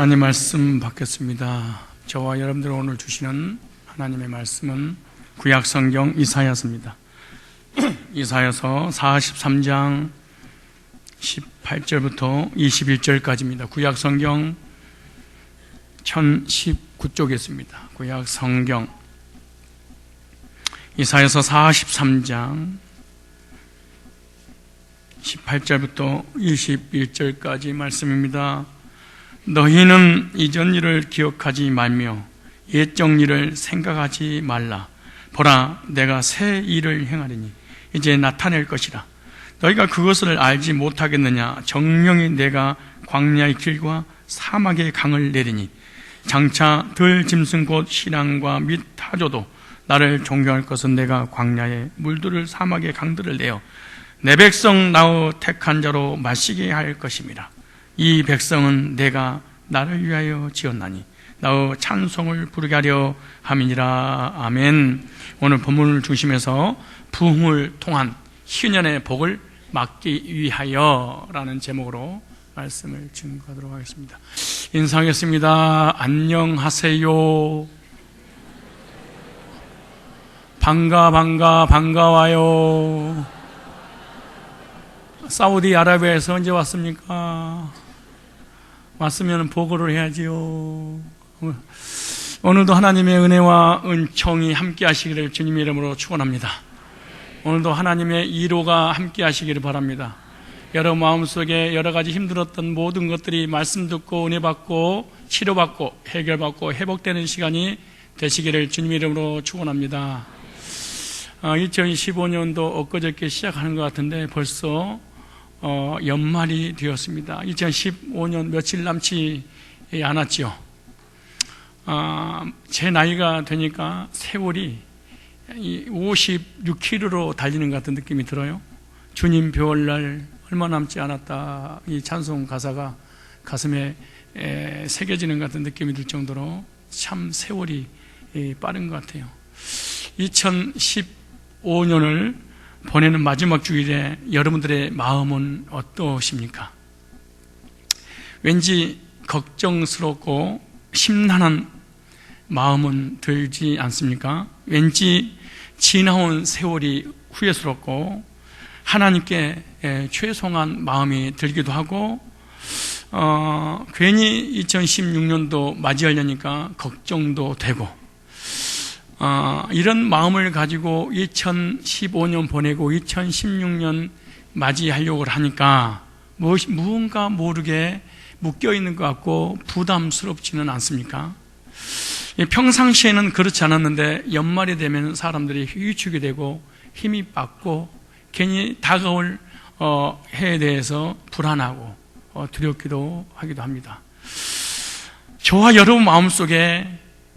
하나님 말씀 받겠습니다. 저와 여러분들 오늘 주시는 하나님의 말씀은 구약성경 이사야서입니다. 이사야서 43장 18절부터 21절까지입니다. 구약성경 1019쪽에 있습니다. 구약성경 이사야서 43장 18절부터 21절까지 말씀입니다. 너희는 이전 일을 기억하지 말며 옛적 일을 생각하지 말라. 보라, 내가 새 일을 행하리니 이제 나타낼 것이라. 너희가 그것을 알지 못하겠느냐? 정령이 내가 광야의 길과 사막의 강을 내리니 장차 들 짐승 곧 신앙과 및 타조도 나를 존경할 것은 내가 광야의 물들을 사막의 강들을 내어 내 백성 나의 택한 자로 마시게 할 것임이라. 이 백성은 내가 나를 위하여 지었나니 나의 찬송을 부르게 하려 함이니라. 아멘. 오늘 본문을 중심해서 부흥을 통한 희년의 복을 막기 위하여 라는 제목으로 말씀을 증거하도록 하겠습니다. 인사하겠습니다. 안녕하세요. 반가워요. 사우디아라비아에서 언제 왔습니까? 왔으면 보고를 해야지요. 오늘도 하나님의 은혜와 은총이 함께 하시기를 주님의 이름으로 축원합니다. 오늘도 하나님의 위로가 함께 하시기를 바랍니다. 여러분 마음속에 여러 가지 힘들었던 모든 것들이 말씀 듣고 은혜 받고 치료받고 해결받고 회복되는 시간이 되시기를 주님의 이름으로 축원합니다. 2015년도 엊그저께 시작하는 것 같은데 벌써 연말이 되었습니다. 2015년 며칠 남지 않았지요. 제 나이가 되니까 세월이 56km로 달리는 것 같은 느낌이 들어요. 주님 배울날 얼마 남지 않았다. 이 찬송 가사가 가슴에 새겨지는 것 같은 느낌이 들 정도로 참 세월이 빠른 것 같아요. 2015년을 보내는 마지막 주일에 여러분들의 마음은 어떠십니까? 왠지 걱정스럽고 심란한 마음은 들지 않습니까? 왠지 지나온 세월이 후회스럽고 하나님께 죄송한 마음이 들기도 하고 괜히 2016년도 맞이하려니까 걱정도 되고 이런 마음을 가지고 2015년 보내고 2016년 맞이하려고 하니까 무언가 모르게 묶여있는 것 같고 부담스럽지는 않습니까? 평상시에는 그렇지 않았는데 연말이 되면 사람들이 위축이 되고 힘이 빠지고 괜히 다가올 해에 대해서 불안하고 두렵기도 하기도 합니다. 저와 여러분 마음속에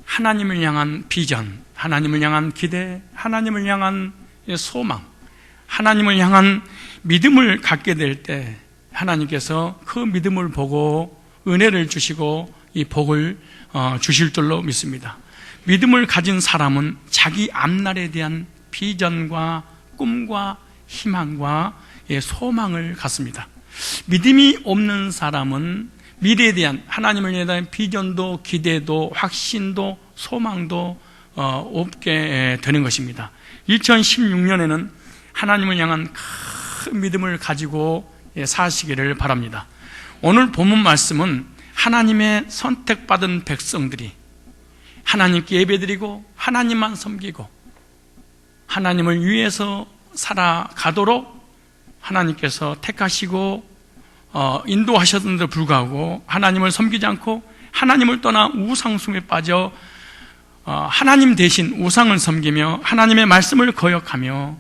하나님을 향한 비전, 하나님을 향한 기대, 하나님을 향한 소망, 하나님을 향한 믿음을 갖게 될 때 하나님께서 그 믿음을 보고 은혜를 주시고 이 복을 주실 줄로 믿습니다. 믿음을 가진 사람은 자기 앞날에 대한 비전과 꿈과 희망과 소망을 갖습니다. 믿음이 없는 사람은 미래에 대한 하나님을 대한 비전도 기대도 확신도 소망도 없게 되는 것입니다. 2016년에는 하나님을 향한 큰 믿음을 가지고 사시기를 바랍니다. 오늘 본문 말씀은 하나님의 선택받은 백성들이 하나님께 예배드리고 하나님만 섬기고 하나님을 위해서 살아가도록 하나님께서 택하시고 인도하셨는데도 불구하고 하나님을 섬기지 않고 하나님을 떠나 우상숭배에 빠져 하나님 대신 우상을 섬기며 하나님의 말씀을 거역하며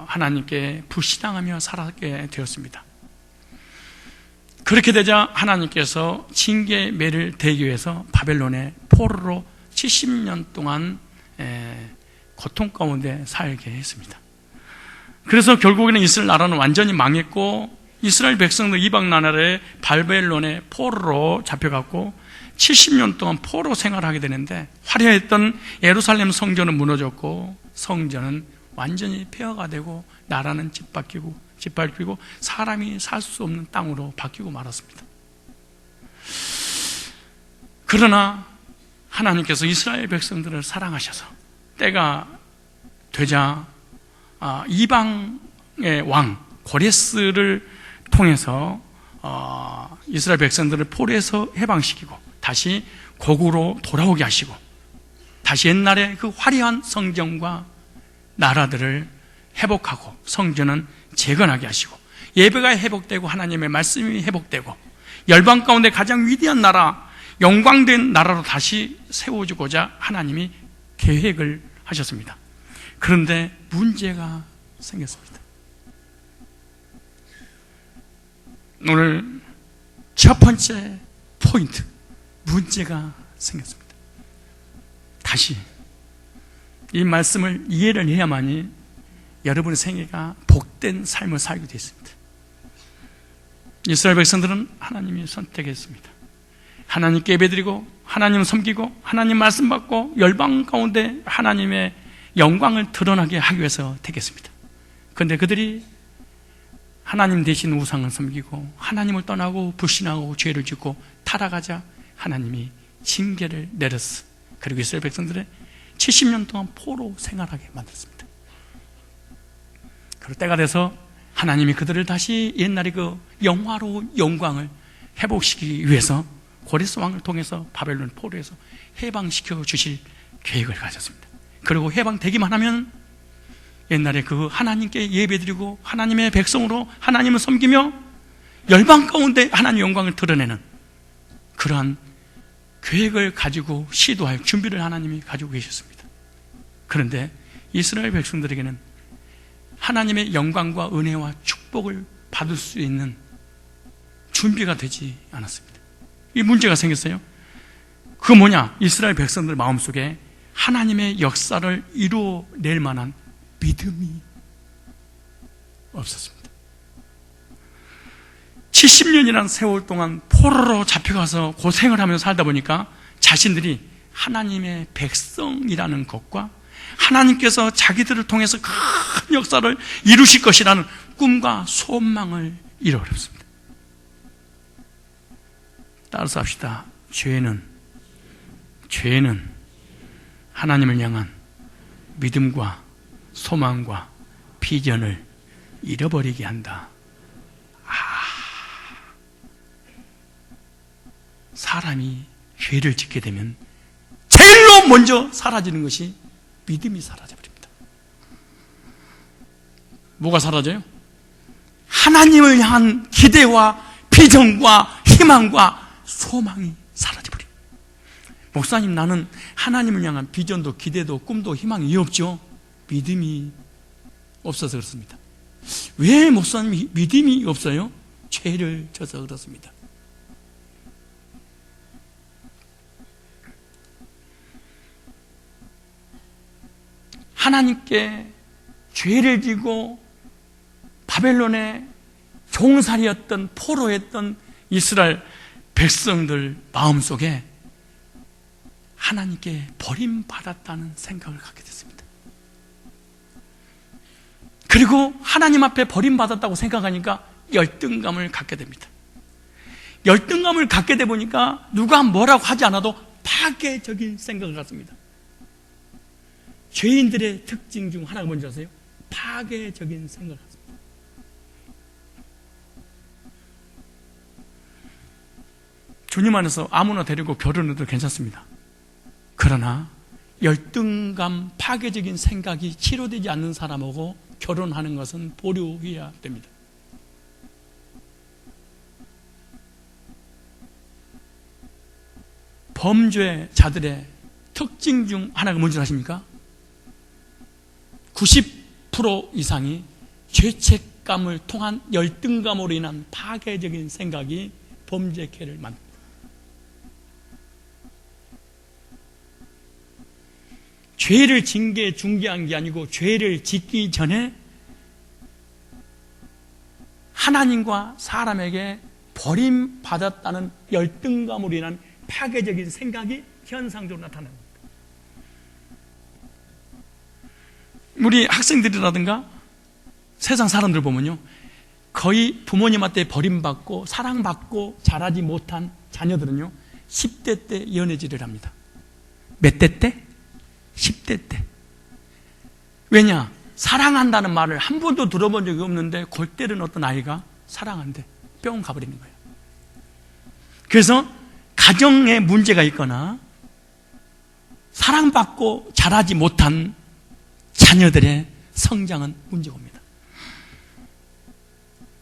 하나님께 불신앙하며 살아가게 되었습니다. 그렇게 되자 하나님께서 징계 매를 대기 위해서 바벨론의 포로로 70년 동안 고통 가운데 살게 했습니다. 그래서 결국에는 이스라엘 나라는 완전히 망했고 이스라엘 백성도 이방 나라의 바벨론의 포로로 잡혀갔고 70년 동안 포로 생활을 하게 되는데 화려했던 예루살렘 성전은 무너졌고 성전은 완전히 폐허가 되고 나라는 짓밟히고 사람이 살 수 없는 땅으로 바뀌고 말았습니다. 그러나 하나님께서 이스라엘 백성들을 사랑하셔서 때가 되자 이방의 왕 고레스를 통해서 이스라엘 백성들을 포로에서 해방시키고 다시 고국으로 돌아오게 하시고 다시 옛날의 그 화려한 성전과 나라들을 회복하고 성전은 재건하게 하시고 예배가 회복되고 하나님의 말씀이 회복되고 열방 가운데 가장 위대한 나라, 영광된 나라로 다시 세워주고자 하나님이 계획을 하셨습니다. 그런데 문제가 생겼습니다. 오늘 첫 번째 포인트, 문제가 생겼습니다. 다시 이 말씀을 이해를 해야만이 여러분의 생애가 복된 삶을 살게 되었습니다. 이스라엘 백성들은 하나님이 선택했습니다. 하나님께 예배드리고 하나님 섬기고 하나님 말씀 받고 열방 가운데 하나님의 영광을 드러나게 하기 위해서 택했습니다. 그런데 그들이 하나님 대신 우상을 섬기고 하나님을 떠나고 불신하고 죄를 짓고 타락하자 하나님이 징계를 내렸어. 그리고 이스라엘 백성들의 70년 동안 포로 생활하게 만들었습니다. 그럴 때가 돼서 하나님이 그들을 다시 옛날의 그 영화로운 영광을 회복시키기 위해서 고레스 왕을 통해서 바벨론 포로에서 해방시켜 주실 계획을 가졌습니다. 그리고 해방되기만 하면 옛날에 그 하나님께 예배드리고 하나님의 백성으로 하나님을 섬기며 열방 가운데 하나님의 영광을 드러내는 그러한 계획을 가지고 시도할 준비를 하나님이 가지고 계셨습니다. 그런데 이스라엘 백성들에게는 하나님의 영광과 은혜와 축복을 받을 수 있는 준비가 되지 않았습니다. 이 문제가 생겼어요. 그 뭐냐? 이스라엘 백성들 마음속에 하나님의 역사를 이루어낼 만한 믿음이 없었습니다. 70년이라는 세월 동안 포로로 잡혀가서 고생을 하면서 살다 보니까 자신들이 하나님의 백성이라는 것과 하나님께서 자기들을 통해서 큰 역사를 이루실 것이라는 꿈과 소망을 잃어버렸습니다. 따라서 합시다. 죄는 하나님을 향한 믿음과 소망과 비전을 잃어버리게 한다. 사람이 죄를 짓게 되면 제일로 먼저 사라지는 것이 믿음이 사라져버립니다. 뭐가 사라져요? 하나님을 향한 기대와 비전과 희망과 소망이 사라져버립니다. 목사님, 나는 하나님을 향한 비전도 기대도 꿈도 희망이 없죠. 믿음이 없어서 그렇습니다. 왜 목사님이 믿음이 없어요? 죄를 져서 그렇습니다. 하나님께 죄를 지고 바벨론의 종살이였던 포로였던 이스라엘 백성들 마음속에 하나님께 버림받았다는 생각을 갖게 됐습니다. 그리고 하나님 앞에 버림받았다고 생각하니까 열등감을 갖게 됩니다. 열등감을 갖게 되다 보니까 누가 뭐라고 하지 않아도 파괴적인 생각을 갖습니다. 죄인들의 특징 중 하나가 뭔지 아세요? 파괴적인 생각을 갖습니다. 주님 안에서 아무나 데리고 결혼해도 괜찮습니다. 그러나 열등감, 파괴적인 생각이 치료되지 않는 사람하고 결혼하는 것은 보류해야 됩니다. 범죄자들의 특징 중 하나가 뭔지 아십니까? 90% 이상이 죄책감을 통한 열등감으로 인한 파괴적인 생각이 범죄케를 만듭니다. 죄를 중개한 게 아니고 죄를 짓기 전에 하나님과 사람에게 버림받았다는 열등감으로 인한 파괴적인 생각이 현상적으로 나타납니다. 우리 학생들이라든가 세상 사람들 보면요, 거의 부모님한테 버림받고 사랑받고 자라지 못한 자녀들은요, 10대 때 연애질을 합니다. 몇 대 때? 10대 때. 왜냐? 사랑한다는 말을 한 번도 들어본 적이 없는데 골 때리는 어떤 아이가 사랑한대. 뿅 가버리는 거예요. 그래서 가정에 문제가 있거나 사랑받고 자라지 못한 자녀들의 성장은 문제가 옵니다.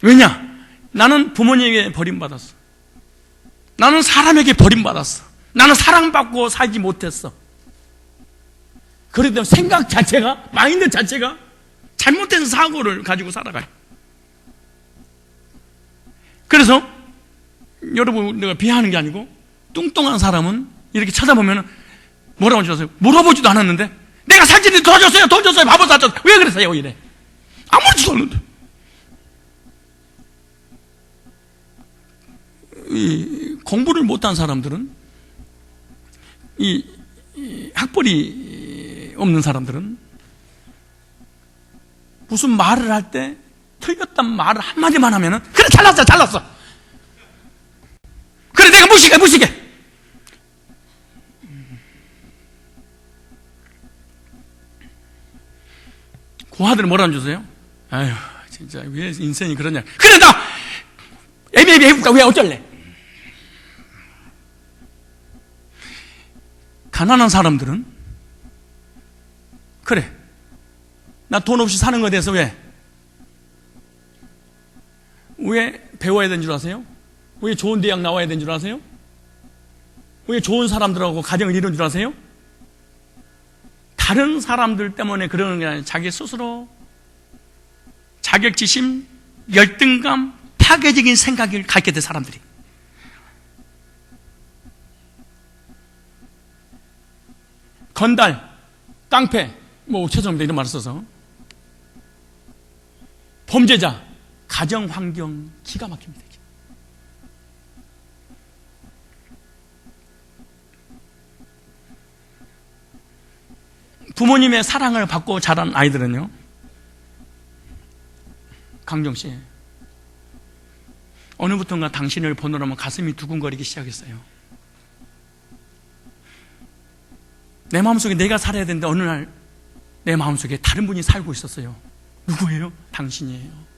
왜냐? 나는 부모님에게 버림받았어. 나는 사람에게 버림받았어. 나는 사랑받고 살지 못했어. 그렇기 때문에 생각 자체가, 마인드 자체가 잘못된 사고를 가지고 살아가요. 그래서 여러분, 내가 비하하는 게 아니고 뚱뚱한 사람은 이렇게 찾아보면 뭐라고 하셨어요? 물어보지도 않았는데 내가 살찌는데 더 줬어요, 더 줬어요, 밥을 사줬어요. 왜 그랬어요? 이래. 아무렇지도 않는데. 이 공부를 못한 사람들은, 이 학벌이 없는 사람들은 무슨 말을 할 때 틀렸단 말을 한마디만 하면은 그래, 잘났어, 잘났어. 그래, 내가 무식해. 그 아들은 뭐라는 주세요? 아휴, 진짜 왜 인생이 그러냐. 그래, 나 MBA 해볼까? 왜 어쩔래? 가난한 사람들은 그래, 나 돈 없이 사는 거에 대해서 왜 배워야 되는 줄 아세요? 왜 좋은 대학 나와야 되는 줄 아세요? 왜 좋은 사람들하고 가정을 이루는 줄 아세요? 다른 사람들 때문에 그러는 게 아니라 자기 스스로 자격지심, 열등감, 파괴적인 생각을 갖게 된 사람들이. 건달, 깡패, 최소입니다, 이런 말을 써서. 범죄자, 가정환경 기가 막힙니다. 부모님의 사랑을 받고 자란 아이들은요, 강정씨, 어느부턴가 당신을 보느라면 가슴이 두근거리기 시작했어요. 내 마음속에 내가 살아야 되는데 어느 날 내 마음속에 다른 분이 살고 있었어요. 누구예요? 당신이에요.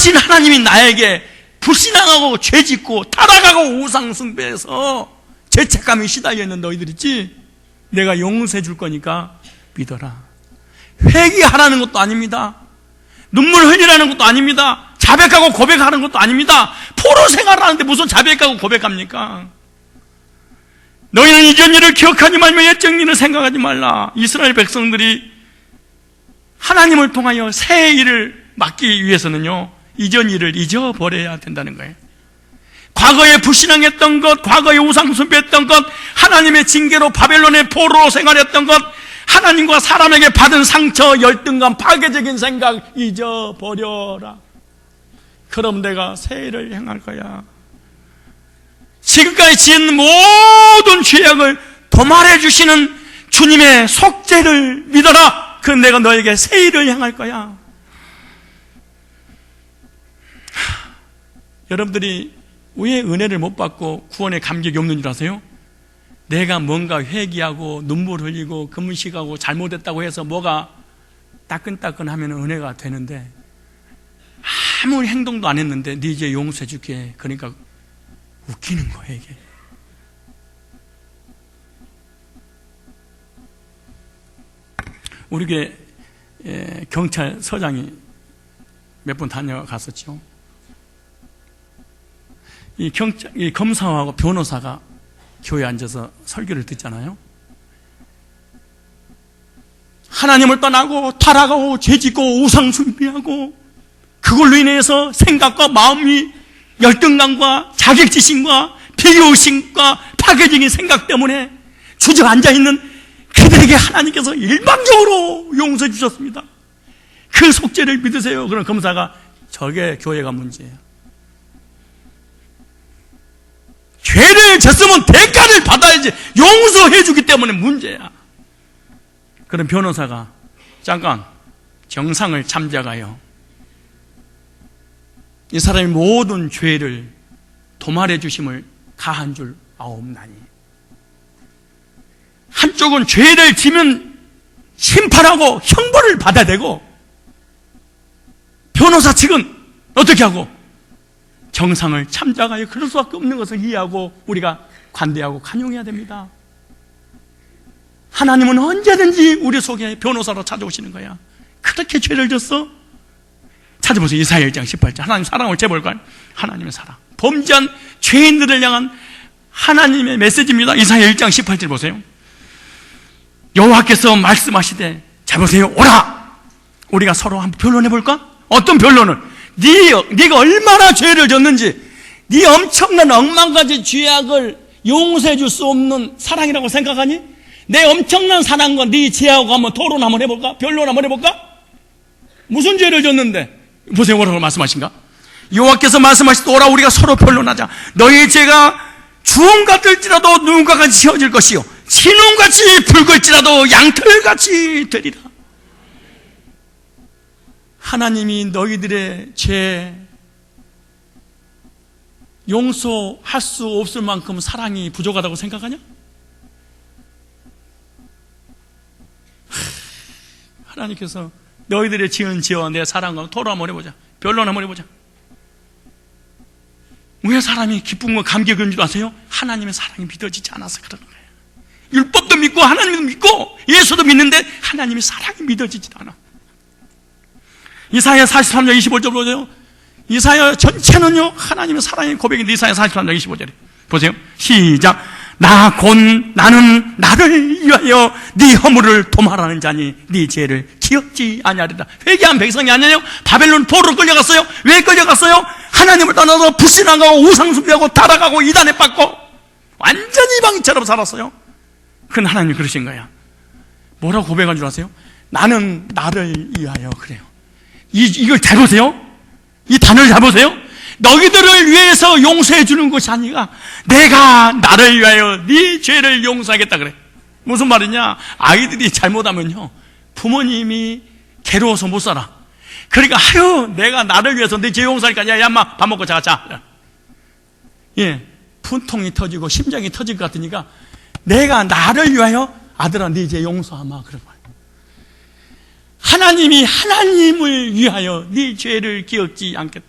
거룩하신 하나님이 나에게 불신앙하고 죄짓고 타락하고 우상숭배해서 죄책감이 시달려 있는 너희들 있지? 내가 용서해 줄 거니까 믿어라. 회개하라는 것도 아닙니다. 눈물 흘리라는 것도 아닙니다. 자백하고 고백하는 것도 아닙니다. 포로 생활하는데 무슨 자백하고 고백합니까? 너희는 이전 일을 기억하지 말며 옛적 일을 생각하지 말라. 이스라엘 백성들이 하나님을 통하여 새 일을 맡기 위해서는요, 이전 일을 잊어버려야 된다는 거예요. 과거에 불신앙했던 것, 과거에 우상숭배했던 것, 하나님의 징계로 바벨론의 포로로 생활했던 것, 하나님과 사람에게 받은 상처, 열등감, 파괴적인 생각 잊어버려라. 그럼 내가 새 일을 행할 거야. 지금까지 지은 모든 죄악을 도말해 주시는 주님의 속죄를 믿어라. 그럼 내가 너에게 새 일을 향할 거야. 여러분들이 왜 은혜를 못 받고 구원의 감격이 없는 줄 아세요? 내가 뭔가 회개하고 눈물 흘리고 금식하고 잘못했다고 해서 뭐가 따끈따끈하면 은혜가 되는데, 아무 행동도 안 했는데 네 이제 용서해 줄게, 그러니까 웃기는 거예요. 이게 우리 교회 경찰서장이 몇 번 다녀갔었죠. 이 검사하고 변호사가 교회에 앉아서 설교를 듣잖아요. 하나님을 떠나고 타락하고 죄짓고 우상숭배하고 그걸로 인해서 생각과 마음이 열등감과 자격지심과 비교의식과 파괴적인 생각 때문에 주저앉아 있는 그들에게 하나님께서 일방적으로 용서해 주셨습니다. 그 속죄를 믿으세요. 그럼 검사가 저게 교회가 문제예요. 죄를 졌으면 대가를 받아야지, 용서해 주기 때문에 문제야. 그럼 변호사가 잠깐 정상을 참작하여 이 사람이 모든 죄를 도말해 주심을 가한 줄 아옵나니, 한쪽은 죄를 지면 심판하고 형벌을 받아야 되고, 변호사 측은 어떻게 하고 정상을 참작하여 그럴 수밖에 없는 것을 이해하고 우리가 관대하고 간용해야 됩니다. 하나님은 언제든지 우리 속에 변호사로 찾아오시는 거야. 그렇게 죄를 졌어? 찾아보세요. 이사야 1장 18절. 하나님 사랑을 재볼까요? 하나님의 사랑, 범죄한 죄인들을 향한 하나님의 메시지입니다. 이사야 1장 18절 보세요. 여호와께서 말씀하시되, 자 보세요, 오라, 우리가 서로 한번 변론해 볼까? 어떤 변론을? 네가 얼마나 죄를 졌는지, 네 엄청난 억만가지 죄악을 용서해 줄 수 없는 사랑이라고 생각하니? 내 엄청난 사랑과 네 죄하고 한번 토론 한번 해볼까? 변론 한번 해볼까? 무슨 죄를 졌는데? 보세요, 뭐라고 말씀하신가? 여호와께서 말씀하시되, 오라, 우리가 서로 변론하자. 너희 죄가 주홍 같을지라도 누군가가 지어질 것이요, 진홍같이 붉을지라도 양털같이 되리라. 하나님이 너희들의 죄 용서할 수 없을 만큼 사랑이 부족하다고 생각하냐? 하나님께서 너희들의 지은 죄와 내 사랑과 토론 한번 해보자. 변론 한번 해보자. 왜 사람이 기쁨과 감격인 줄 아세요? 하나님의 사랑이 믿어지지 않아서 그러는 거예요. 율법도 믿고 하나님도 믿고 예수도 믿는데 하나님의 사랑이 믿어지지 않아. 이사야 43장 25절 보세요. 이사야 전체는요 하나님의 사랑의 고백인데, 이사야 43장 25절에 보세요. 시작. 나는 나를 위하여 네 허물을 도말하는 자니 네 죄를 기억지 아니하리라. 회개한 백성이 아니에요? 바벨론 포로로 끌려갔어요. 왜 끌려갔어요? 하나님을 떠나서 불신앙하고 우상숭배하고 타락하고 이단에 빠고 완전히 이방인처럼 살았어요. 그건 하나님이 그러신 거야. 뭐라고 고백한 줄 아세요? 나는 나를 위하여. 그래요. 이걸 잘 보세요. 이 단어를 잘 보세요. 너희들을 위해서 용서해 주는 것이 아니라 내가 나를 위하여 네 죄를 용서하겠다 그래. 무슨 말이냐? 아이들이 잘못하면요 부모님이 괴로워서 못 살아. 그러니까 내가 나를 위해서 네 죄 용서하니까 야 인마 밥 먹고 자. 예, 분통이 터지고 심장이 터질 것 같으니까 내가 나를 위하여 아들아 네 죄 용서하마 그런 거야. 하나님이 하나님을 위하여 네 죄를 기억지 않겠다.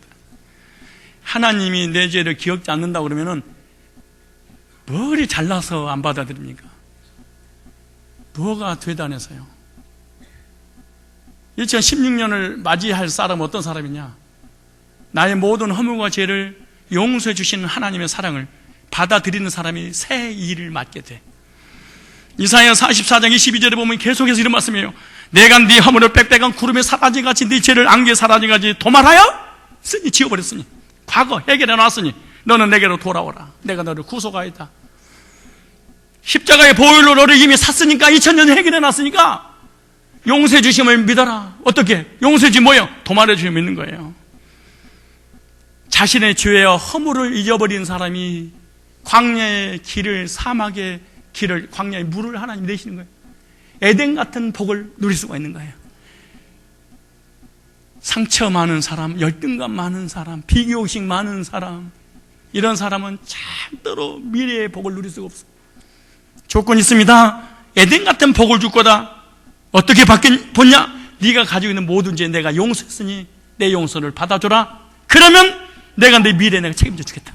하나님이 내 죄를 기억지 않는다고 그러면은 머리 잘나서 안 받아들입니까? 뭐가 대단해서요? 2016년을 맞이할 사람은 어떤 사람이냐? 나의 모든 허물과 죄를 용서해 주시는 하나님의 사랑을 받아들이는 사람이 새 일을 맡게 돼. 이사야 44장 22절에 보면 계속해서 이런 말씀이에요. 내가 네 허물을 빽빽한 구름에 사라지같이 네 죄를 안개에 사라지같이 도말하여 쓰니 지워버렸으니 과거 해결해 놨으니 너는 내게로 돌아오라. 내가 너를 구속하였다. 십자가의 보혈로 너를 이미 샀으니까 2000년 해결해 놨으니까 용서해 주심을 믿어라. 어떻게? 용서해 주심 뭐예요? 도말해 주심 믿는 거예요. 자신의 죄와 허물을 잊어버린 사람이 광야의 길을, 사막의 길을, 광야의 물을 하나님 내시는 거예요. 에덴 같은 복을 누릴 수가 있는 거예요. 상처 많은 사람, 열등감 많은 사람, 비교의식 많은 사람, 이런 사람은 절대로 미래의 복을 누릴 수가 없어요. 조건이 있습니다. 에덴 같은 복을 줄 거다. 어떻게 보냐? 네가 가지고 있는 모든 죄 내가 용서했으니 내 용서를 받아줘라. 그러면 내가 내 미래에 내가 책임져 주겠다.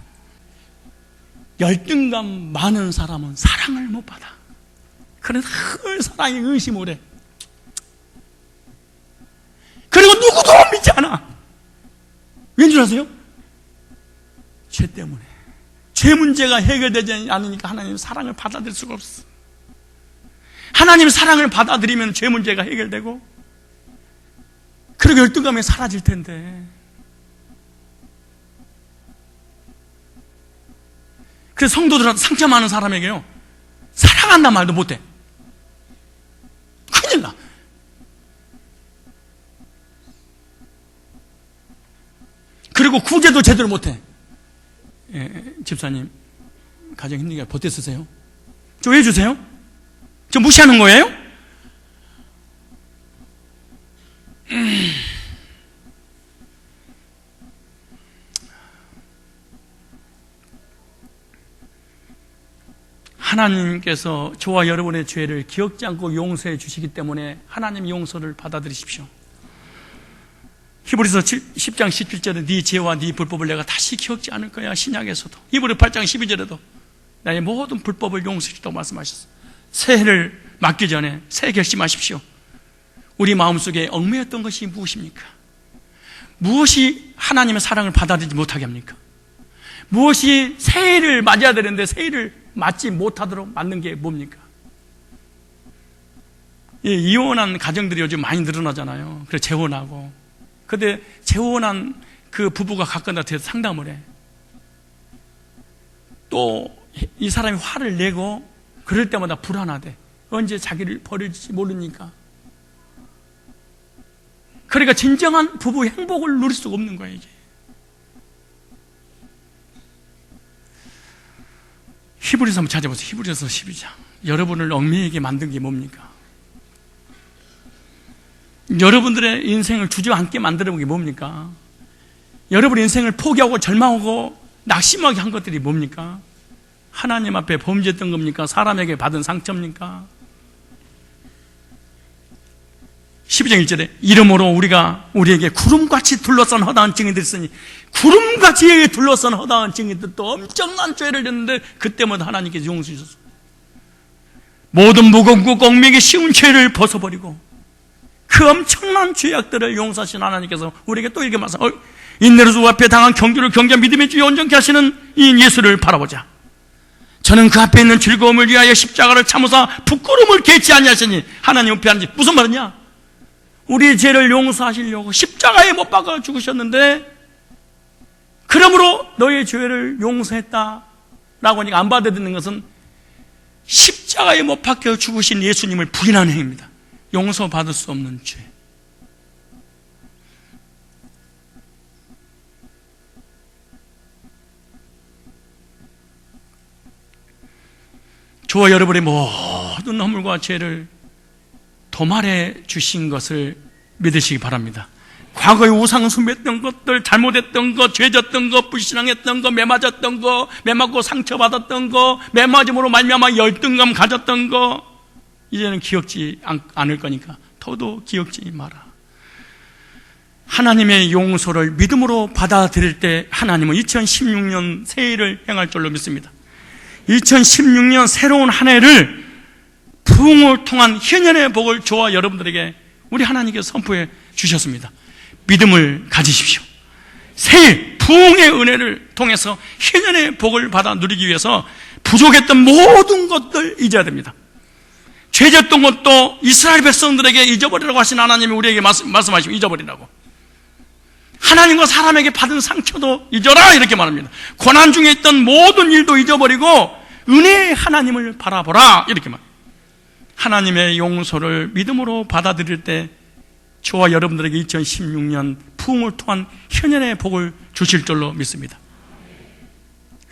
열등감 많은 사람은 사랑을 못 받아. 그래서 늘 사랑에 의심을 해. 그리고 누구도 믿지 않아. 왠 줄 아세요? 죄 때문에. 죄 문제가 해결되지 않으니까 하나님의 사랑을 받아들일 수가 없어. 하나님의 사랑을 받아들이면 죄 문제가 해결되고, 그리고 열등감이 사라질 텐데. 그래서 성도들한테 상처 많은 사람에게요, 사랑한단 말도 못해. 큰일 나. 그리고 구제도 제대로 못해. 집사님, 가정 힘들게 보태 쓰세요. 좀 해주세요. 저 무시하는 거예요? 하나님께서 저와 여러분의 죄를 기억지 않고 용서해 주시기 때문에 하나님 용서를 받아들이십시오. 히브리서 10장 17절에 네 죄와 네 불법을 내가 다시 기억지 않을 거야. 신약에서도 히브리 8장 12절에도 나의 모든 불법을 용서해 주다고 말씀하셨어요. 새해를 맞기 전에 새해 결심하십시오. 우리 마음속에 얽매였던 것이 무엇입니까? 무엇이 하나님의 사랑을 받아들이지 못하게 합니까? 무엇이 새해를 맞아야 되는데 새해를 맞지 못하도록 만든 게 뭡니까? 이혼한 가정들이 요즘 많이 늘어나잖아요. 그래서 재혼하고. 근데 재혼한 그 부부가 가끔 나한테 상담을 해. 또 이 사람이 화를 내고 그럴 때마다 불안하대. 언제 자기를 버릴지 모르니까. 그러니까 진정한 부부의 행복을 누릴 수가 없는 거예요, 이게. 히브리서 한번 찾아보세요. 히브리서 12장. 여러분을 얽매이게 만든 게 뭡니까? 여러분들의 인생을 주저앉게 만들어본 게 뭡니까? 여러분의 인생을 포기하고 절망하고 낙심하게 한 것들이 뭡니까? 하나님 앞에 범죄했던 겁니까? 사람에게 받은 상처입니까? 12장 1절에 이러므로 우리가 우리에게 구름같이 둘러싼 허다한 증인들이 있으니, 구름같이 둘러싼 허다한 증인들도 엄청난 죄를 했는데 그때마다 하나님께서 용서해 주셨어요. 모든 무겁고 얽매이기 쉬운 죄를 벗어버리고 그 엄청난 죄악들을 용서하신 하나님께서 우리에게 또 이렇게 말씀하세요. 인내로 주 앞에 당한 경주를 경계한 믿음의 주에 온전케 하시는 이 예수를 바라보자. 저는 그 앞에 있는 즐거움을 위하여 십자가를 참으사 부끄러움을 개치 아니하시니. 하나님 앞에 하는지 무슨 말이냐? 우리의 죄를 용서하시려고 십자가에 못 박아 죽으셨는데, 그러므로 너의 죄를 용서했다라고 하니까 안 받아들이는 것은 십자가에 못 박혀 죽으신 예수님을 부인하는 행위입니다. 용서받을 수 없는 죄. 저와 여러분의 모든 허물과 죄를 도말해 주신 것을 믿으시기 바랍니다. 과거에 우상 숭배했던 것들, 잘못했던 것, 죄졌던 것, 불신앙했던 것, 매맞았던 거, 매맞고 상처받았던 거, 매맞음으로 말미암아 열등감 가졌던 거, 이제는 기억지 않을 거니까 더더욱 기억지 마라. 하나님의 용서를 믿음으로 받아들일 때 하나님은 2016년 새해를 행할 줄로 믿습니다. 2016년 새로운 한 해를 부흥을 통한 희년의 복을 저와 여러분들에게 우리 하나님께서 선포해 주셨습니다. 믿음을 가지십시오. 새해 부흥의 은혜를 통해서 희년의 복을 받아 누리기 위해서 부족했던 모든 것들 잊어야 됩니다. 죄졌던 것도 이스라엘 백성들에게 잊어버리라고 하신 하나님이 우리에게 말씀하시고 잊어버리라고. 하나님과 사람에게 받은 상처도 잊어라 이렇게 말합니다. 고난 중에 있던 모든 일도 잊어버리고 은혜의 하나님을 바라보라 이렇게 말합니다. 하나님의 용서를 믿음으로 받아들일 때 저와 여러분들에게 2016년 부흥을 통한 현현의 복을 주실 줄로 믿습니다.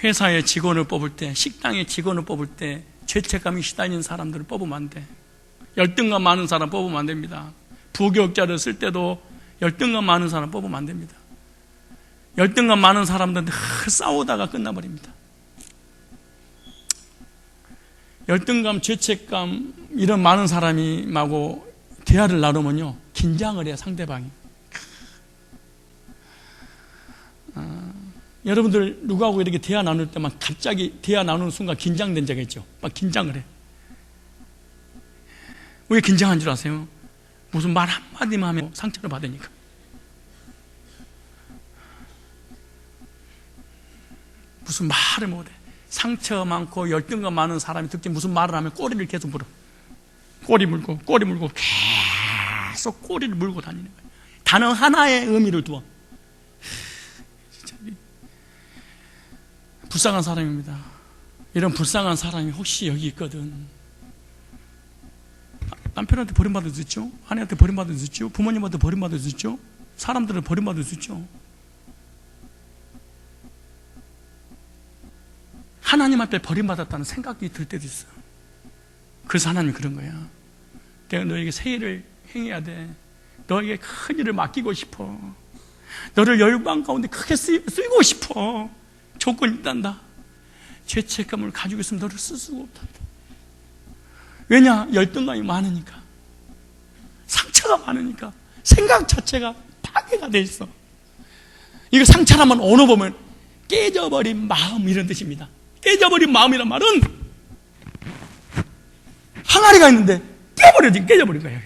회사에 직원을 뽑을 때, 식당에 직원을 뽑을 때 죄책감이 시달리는 사람들을 뽑으면 안 돼. 열등감 많은 사람 뽑으면 안 됩니다. 부교육자를 쓸 때도 열등감 많은 사람 뽑으면 안 됩니다. 열등감 많은 사람들은 싸우다가 끝나버립니다. 열등감, 죄책감 이런 많은 사람이하고 대화를 나누면요 긴장을 해요. 상대방이. 여러분들 누구하고 이렇게 대화 나눌 때만 갑자기 대화 나누는 순간 긴장된 적 있죠? 막 긴장을 해. 왜 긴장한 줄 아세요? 무슨 말 한마디만 하면 상처를 받으니까. 무슨 말을 못해. 상처 많고 열등감 많은 사람이 특히 무슨 말을 하면 꼬리를 계속 물어. 꼬리 물고 계속 꼬리를 물고 다니는 거예요. 단어 하나의 의미를 두어. 진짜 불쌍한 사람입니다. 이런 불쌍한 사람이 혹시 여기 있거든. 남편한테 버림받을 수 있죠. 아내한테 버림받을 수 있죠. 부모님한테 버림받을 수 있죠. 사람들은 버림받을 수 있죠. 하나님 앞에 버림받았다는 생각이 들 때도 있어. 그래서 하나님이 그런 거야. 내가 너에게 새해를 행해야 돼. 너에게 큰 일을 맡기고 싶어. 너를 열방 가운데 크게 쓰이고 싶어. 조건이 있단다. 죄책감을 가지고 있으면 너를 쓸 수가 없단다. 왜냐? 열등감이 많으니까. 상처가 많으니까. 생각 자체가 파괴가 돼 있어. 이거 상처라면 언어 보면 깨져버린 마음 이런 뜻입니다. 깨져버린 마음이란 말은 항아리가 있는데 깨져버린 거야.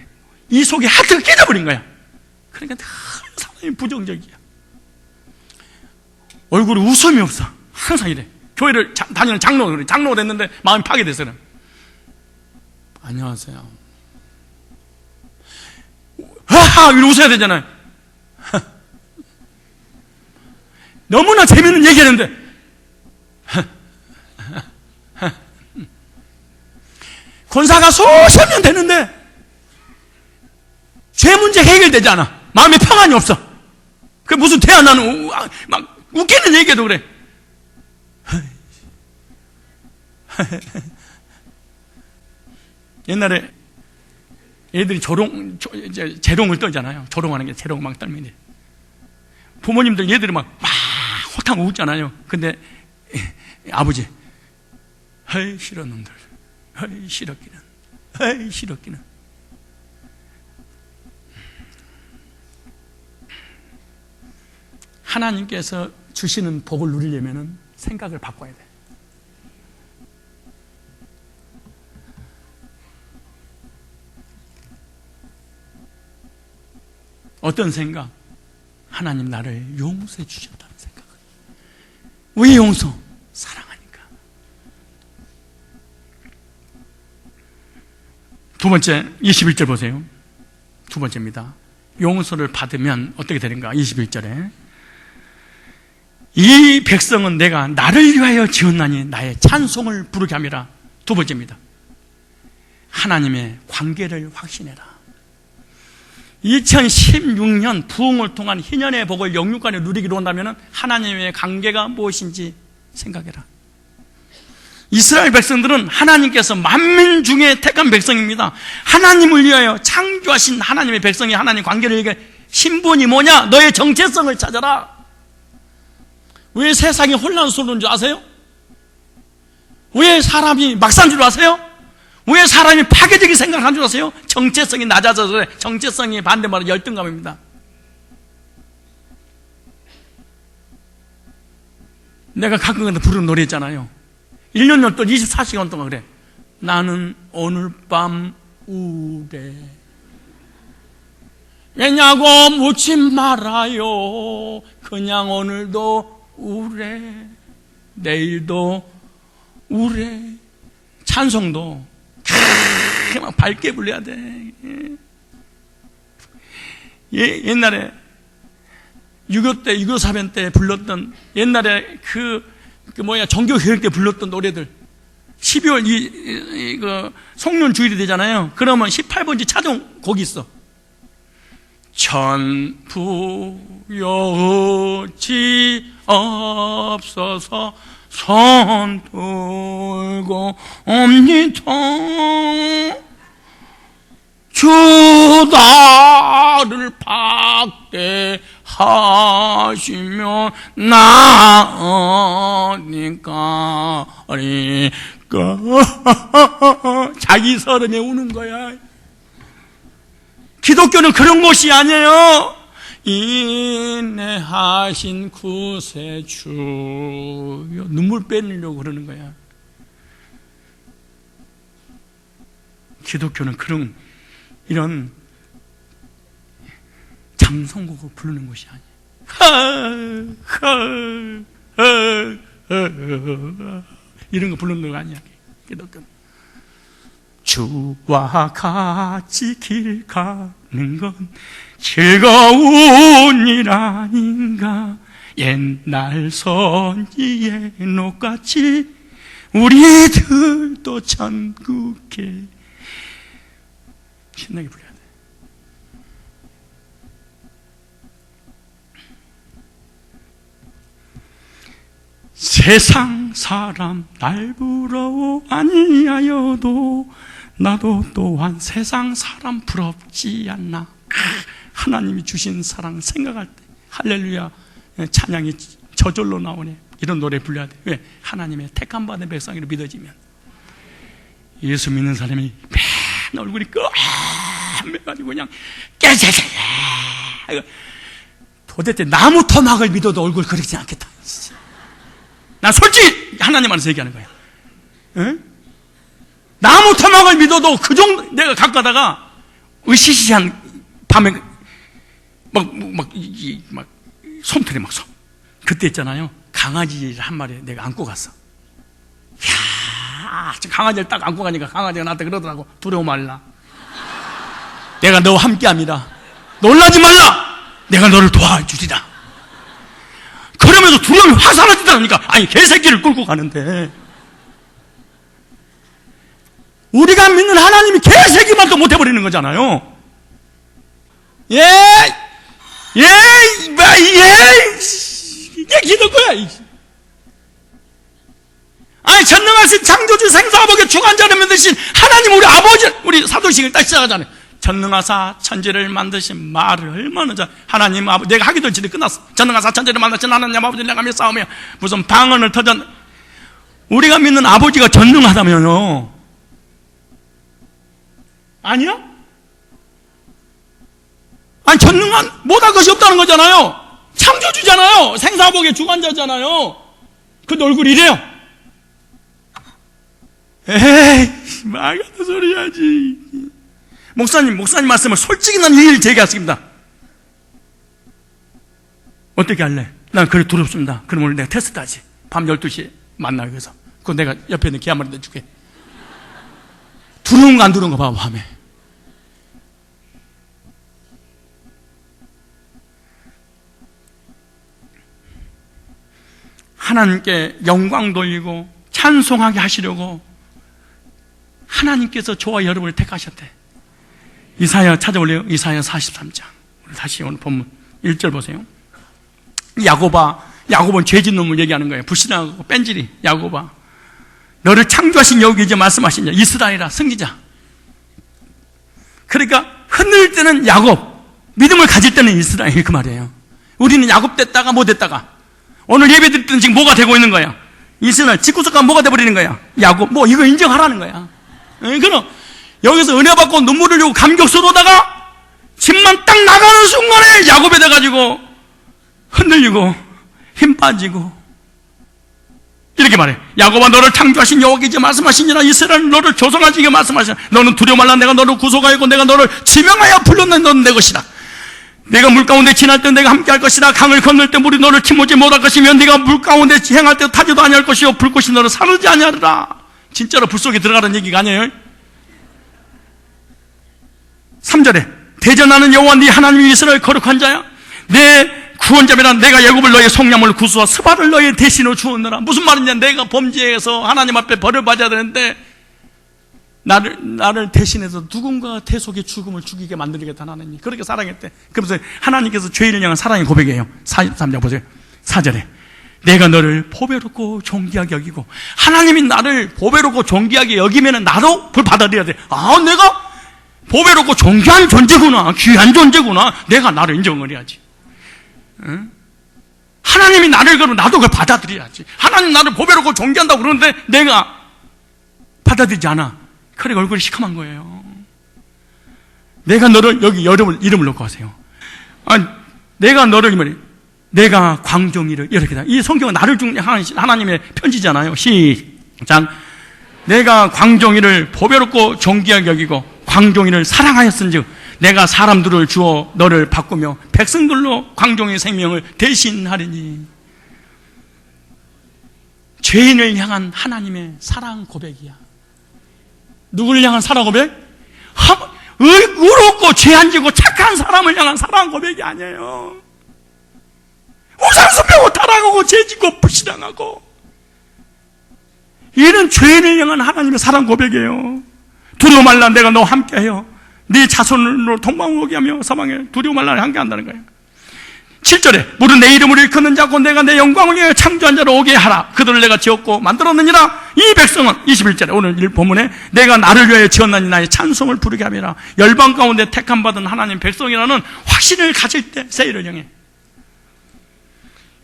이 속에 하트가 깨져버린 거야. 그러니까 사람이 부정적이야. 얼굴에 웃음이 없어. 항상 이래. 교회를 다니는 장로가 됐는데 마음이 파괴됐어요. 안녕하세요. 하하! 이러고 웃어야 되잖아요. 너무나 재밌는 얘기하는데 권사가 수십 년 됐는데 죄 문제 해결되지 않아. 마음에 평안이 없어. 그 무슨 대화 나는 막 웃기는 얘기해도 그래. 옛날에 애들이 재롱을 떨잖아요. 조롱하는 게 재롱 막 떨면 부모님들 얘들이 막 호탕 웃잖아요. 근데 아버지, 헤이 싫어 놈들, 헤이 싫었기는, 헤이 싫었기는. 하나님께서 주시는 복을 누리려면 생각을 바꿔야 돼. 어떤 생각? 하나님 나를 용서해 주셨다는 생각. 왜 용서? 사랑하니까. 두 번째 21절 보세요. 두 번째입니다. 용서를 받으면 어떻게 되는가? 21절에 이 백성은 내가 나를 위하여 지었나니 나의 찬송을 부르게 함이라. 두 번째입니다. 하나님의 관계를 확신해라. 2016년 부흥을 통한 희년의 복을 영육간에 누리기로 한다면 하나님의 관계가 무엇인지 생각해라. 이스라엘 백성들은 하나님께서 만민 중에 택한 백성입니다. 하나님을 위하여 창조하신 하나님의 백성이 하나님 관계를 얘기해. 신분이 뭐냐? 너의 정체성을 찾아라. 왜 세상이 혼란스러운 줄 아세요? 왜 사람이 막산 줄 아세요? 왜 사람이 파괴적인 생각을 한 줄 아세요? 정체성이 낮아져서 그래. 정체성이 반대말은 열등감입니다. 내가 가끔 부르는 노래 있잖아요. 1년 동안 24시간 동안 그래. 나는 오늘 밤 우울해. 왜냐고 묻지 말아요. 그냥 오늘도 우울해. 내일도 우울해. 찬송도 막 밝게 불러야 돼. 옛날에 6.25 때, 6.25 사변 때 불렀던 옛날에 종교개혁 때 불렀던 노래들 12월 그 송년 주일이 되잖아요. 그러면 18번째 차종 곡이 있어. 천부여지 없어서 손 들고 옵니다. 주 나를 박대하시면 나 어디가 자기 서름에 우는 거야. 기독교는 그런 것이 아니에요. 인내하신 구세주여, 눈물 빼내려고 그러는 거야. 기독교는 이런 장성곡을 부르는 것이 아니에요. 이런 거 부르는 거 아니야. 기독교는 주와 같이 길 가는 건 즐거운 일 아닌가. 옛날 선지의 녹같이 우리들도 천국에 신나게 불러야 돼. 세상 사람 날 부러워 아니하여도 나도 또한 세상 사람 부럽지 않나. 하나님이 주신 사랑 생각할 때 할렐루야 찬양이 저절로 나오네. 이런 노래 불러야 돼. 왜? 하나님의 택함 받은 백성이로 믿어지면. 예수 믿는 사람이 맨 얼굴이 까매가지고 그냥 깨재재. 도대체 나무 토막을 믿어도 얼굴 그렇지 않겠다. 난 솔직히 하나님 안에서 얘기하는 거야. 응? 나무 토막을 믿어도 그 정도 내가 가까다가 으시시한 밤에 막 솜털이 막 그때 있잖아요. 강아지를 한 마리 내가 안고 갔어. 이야, 강아지를 딱 안고 가니까 강아지가 나한테 그러더라고. 두려워 말라. 내가 너와 함께합니다. 놀라지 말라. 내가 너를 도와주리라. 그러면서 두려움이 확 사라지더라니까. 아니 개새끼를 끌고 가는데 우리가 믿는 하나님이 개새끼만도 못해버리는 거잖아요. 이게 기독교야. 아니 전능하신 창조주 생사복의 주관자를 만드신 하나님 우리 아버지, 우리 사도행전을 딱 시작하잖아요. 전능하사 천지를 만드신 말을 얼마나 하나님 아버지, 내가 하기도 전에 끝났어. 전능하사 천지를 만드신 하나님 아버지 내가 믿사오며 무슨 방언을 터졌. 우리가 믿는 아버지가 전능하다면요, 아니야? 아니 전능한 못할 것이 없다는 거잖아요. 창조주잖아요. 생사복의 주관자잖아요. 근데 얼굴이 이래요. 에이 말 같은 소리 하지. 목사님 말씀을 솔직히 난 이해를 제기하겠습니다. 어떻게 할래? 난 그래 두렵습니다. 그럼 오늘 내가 테스트 하지. 밤 12시에 만나기 위해서. 그거 내가 옆에 있는 개 한 마리 내줄게. 두려운 거 안 두려운 거 봐. 밤에 하나님께 영광 돌리고 찬송하게 하시려고 하나님께서 저와 여러분을 택하셨대. 이사야 찾아올래요? 이사야 43장. 다시 오늘 본문 1절 보세요. 야곱은 죄진 놈을 얘기하는 거예요. 불신하고 뺀질이. 야곱아, 너를 창조하신 여기 이제 말씀하신 자 이스라엘아, 승리자. 그러니까 흔들릴 때는 야곱, 믿음을 가질 때는 이스라엘, 그 말이에요. 우리는 야곱 됐다가 뭐 됐다가 오늘 예배 드릴 때는 지금 뭐가 되고 있는 거야? 이스라엘 직구석가 뭐가 돼버리는 거야? 야곱, 뭐 이거 인정하라는 거야. 그럼 여기서 은혜 받고 눈물을 흘리고 감격스러우다가 집만 딱 나가는 순간에 야곱이 돼가지고 흔들리고 힘 빠지고 이렇게 말해. 야곱아, 너를 창조하신 여호와께서 말씀하시니라. 이스라엘, 너를 조성하시게 말씀하시니라. 너는 두려워 말라. 내가 너를 구속하였고 내가 너를 지명하여 불렀느니 너는 내 것이다. 내가 물 가운데 지날 때 내가 함께 할 것이다. 강을 건널 때 물이 너를 침몰지 못할 것이며 네가 물 가운데 행할 때 타지도 아니할 것이요 불꽃이 너를 사르지 아니하리라. 진짜로 불 속에 들어가는 얘기가 아니에요. 3절에 대전하는 여호와 네 하나님 이스라엘 거룩한 자야. 내 구원자매라. 내가 야곱을 너의 속량을 구수와 스바를 너의 대신으로 주었느라. 무슨 말이냐. 내가 범죄해서 하나님 앞에 벌을 받아야 되는데 나를 대신해서 누군가 대속의 죽음을 죽이게 만들겠다. 하나님이 그렇게 사랑했대. 그러면서 하나님께서 죄인을 향한 사랑의 고백이에요. 43장 보세요. 4절에 내가 너를 보배롭고 존귀하게 여기고. 하나님이 나를 보배롭고 존귀하게 여기면 나도 벌 받아들여야 돼. 아, 내가 보배롭고 존귀한 존재구나, 귀한 존재구나. 내가 나를 인정을 해야지. 응? 하나님이 나를 그러면 나도 그걸 받아들여야지. 하나님 나를 보배롭고 존귀한다고 그러는데 내가 받아들이지 않아. 그래 얼굴이 시커먼 거예요. 내가 너를, 여기 이름을 넣고 하세요. 내가 너를, 이 말이에요. 내가 광종이를, 이렇게 다. 이 성경은 나를 중요한 하나님의 편지잖아요. 시작. 내가 광종이를 보배롭고 존귀하게 여기고 광종이를 사랑하였은즉 내가 사람들을 주어 너를 바꾸며 백성들로 광종의 생명을 대신하리니. 죄인을 향한 하나님의 사랑 고백이야. 누구를 향한 사랑 고백? 의롭고 죄 안 지고 착한 사람을 향한 사랑 고백이 아니에요. 우상숭 배고 타락하고 죄 짓고 불신앙하고. 이는 죄인을 향한 하나님의 사랑 고백이에요. 두려워 말라. 내가 너와 함께해요. 네 자손으로 동방을 오게 하며 사방에 두려워 말라. 함께한다는 거예요. 7절에 무릇 내 이름을 일컫는 자고 내가 내 영광을 위하여 창조한 자로 오게 하라. 그들을 내가 지었고 만들었느니라. 이 백성은 21절에 오늘 본문에 내가 나를 위하여 지었나니 나의 찬송을 부르게 함이라. 열방 가운데 택함받은 하나님 백성이라는 확신을 가질 때 세일을 향해.